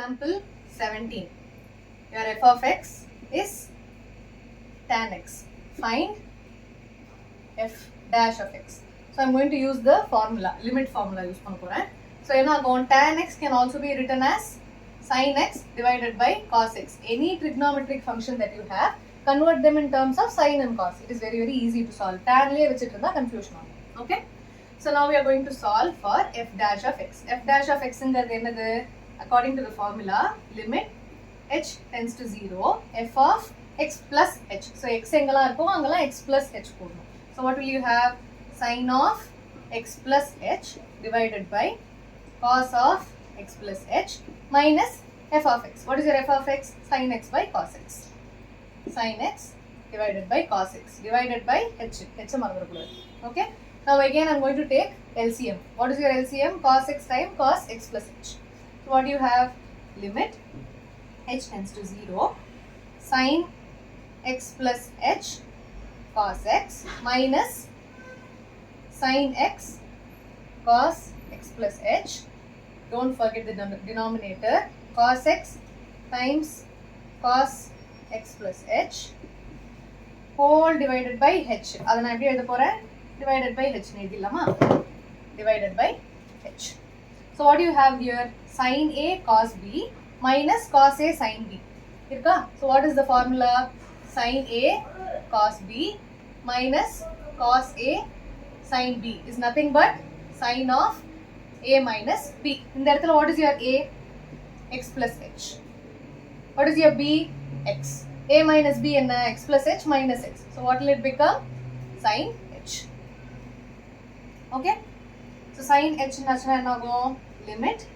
example 17. Your f of x is tan x. Find f dash of x. So I'm going to use the formula, limit formula use panna. So tan x can also be written as sin x divided by cos x. Any trigonometric function that you have, convert them in terms of sin and cos. It is very easy to solve. Tan liye vechitrundha confusion agum. Okay? So now we are going to solve for f dash of x. F dash of x is according to the formula, limit h tends to 0, f of x plus h. So x x plus h. So what will you have? Sin of x plus h divided by cos of x plus h minus f of x. What is your f of x? Sin x by cos x. Sin x divided by cos x divided by h. Okay? Now again I am going to take LCM. What is your LCM? Cos x times cos x plus h. So what do you have? Limit h tends to 0, sin x plus h cos x minus sin x cos x plus h. Don't forget the denominator. Cos x times cos x plus h whole divided by h. Divided by h. Divided by h. So what do you have here? Sin a cos b minus cos a sin b. So what is the formula? Sin a cos b minus cos a sin b is nothing but sin of a minus b. In that, what is your a? X plus h. What is your b? X. A minus b and x plus h minus x. So what will it become? Sin h. Okay? So sin h limit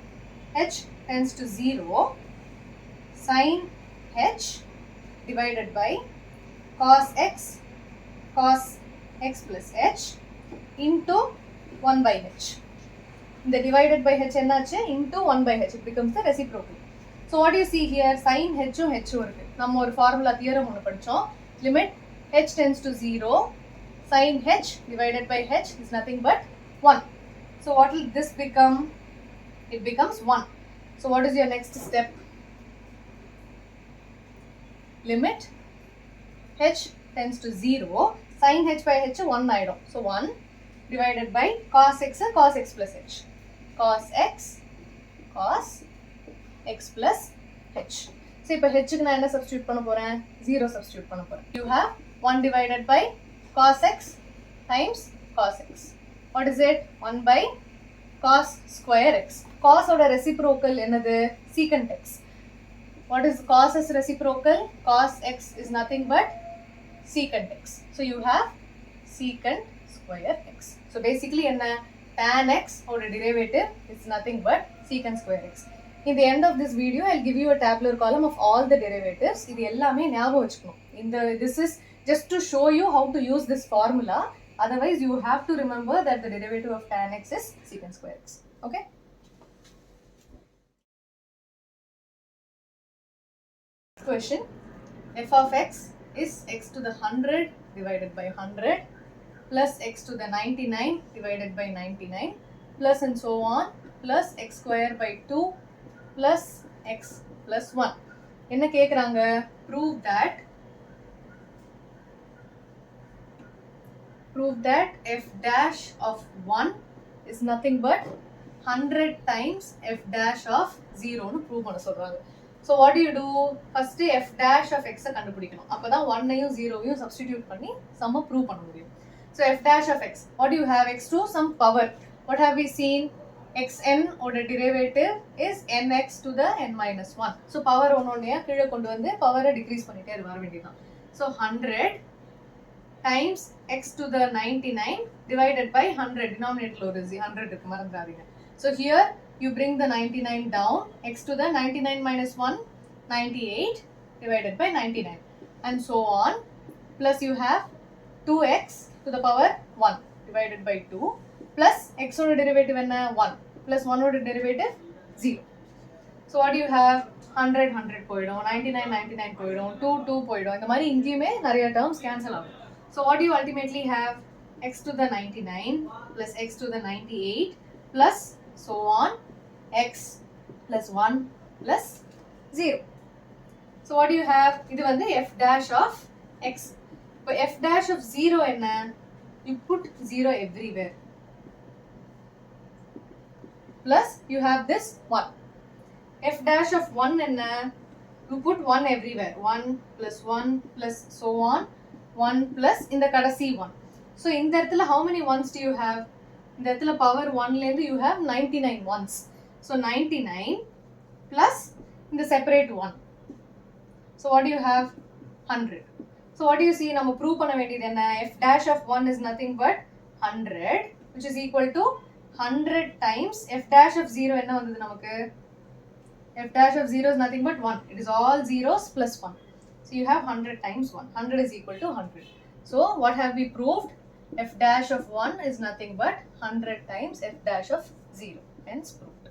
h tends to 0, sin h divided by cos x plus h into 1 by h. The divided by h into 1 by h. It becomes the reciprocal. So what do you see here? Sin h irukku. Namma or formula theorem onu padichom. Limit h tends to 0, sin h divided by h is nothing but 1. So what will this become? It becomes 1. So what is your next step? Limit h tends to 0, sin h by h 1 idom. So 1 divided by cos x plus h. Cos x plus h. So if h ku na substitute panna poren? 0 substitute panna poren. You have 1 divided by cos x times cos x. What is it? 1 by cos square x. Cos oda reciprocal enadhu? Secant x. What is cos as reciprocal? Cos x is nothing but secant x. So you have secant square x. So basically tan x or a derivative is nothing but secant square x. In the end of this video, I'll give you a tabular column of all the derivatives. This is just to show you how to use this formula. Otherwise, you have to remember that the derivative of tan x is secant square x. Okay? Question. F of x is x to the 100 divided by 100 plus x to the 99 divided by 99 plus and so on plus x square by 2 plus x plus 1. Enna kekranga? Prove that f dash of 1 is nothing but 100 times f dash of 0 nu prove panna solranga. So what do you do? First f dash of x kandupidikanum. Appada 1 ayum 0 ayum substitute panni sum prove panna mudiyum. So f dash of x, what do you have? X to some power. What have we seen? Xn or the derivative is nx to the n minus 1. So power onneya kizha kondu vande power decrease pannite vara vendidha. So 100 times x to the 99 divided by 100. Denominator lo is 100 irukku marandradinga. So here you bring the 99 down. X to the 99 minus 1, 98 divided by 99 and so on. Plus you have 2x to the power 1 divided by 2 plus x oda derivative enna 1 plus 1 oda derivative 0. So what do you have? 100 100 போய்டும், 99 99 போய்டும், 2 2 போய்டும். இந்த மாதிரி இங்கேயுமே நிறைய terms cancel ஆகும். So what do you ultimately have? X to the 99 plus x to the 98 plus so on x plus 1 plus 0. So what do you have? இது வந்து f dash of x. இப்போ f dash of 0 என்ன? You put 0 everywhere. Plus you have this 1. F dash of 1 என்ன? You put 1 everywhere. 1 plus 1 plus so on. 1 plus in the கடைசி 1. So இந்த இடத்துல how many ones do you have? இந்த இடத்துல power 1 லேந்து you have 99 ones. So 99 plus in the separate 1. So what do you have? 100. So what do you see? நம்ம prove பண்ண வேண்டியது என்ன? F dash of 1 is nothing but 100 which is equal to 100 times F dash of 0 என்ன வந்தது நமக்கு? F dash of 0 is nothing but 1. It is all zeros plus 1. So you have 100 times 1. 100 is equal to 100. So what have we proved? F dash of 1 is nothing but 100 times F dash of 0. Hence proved.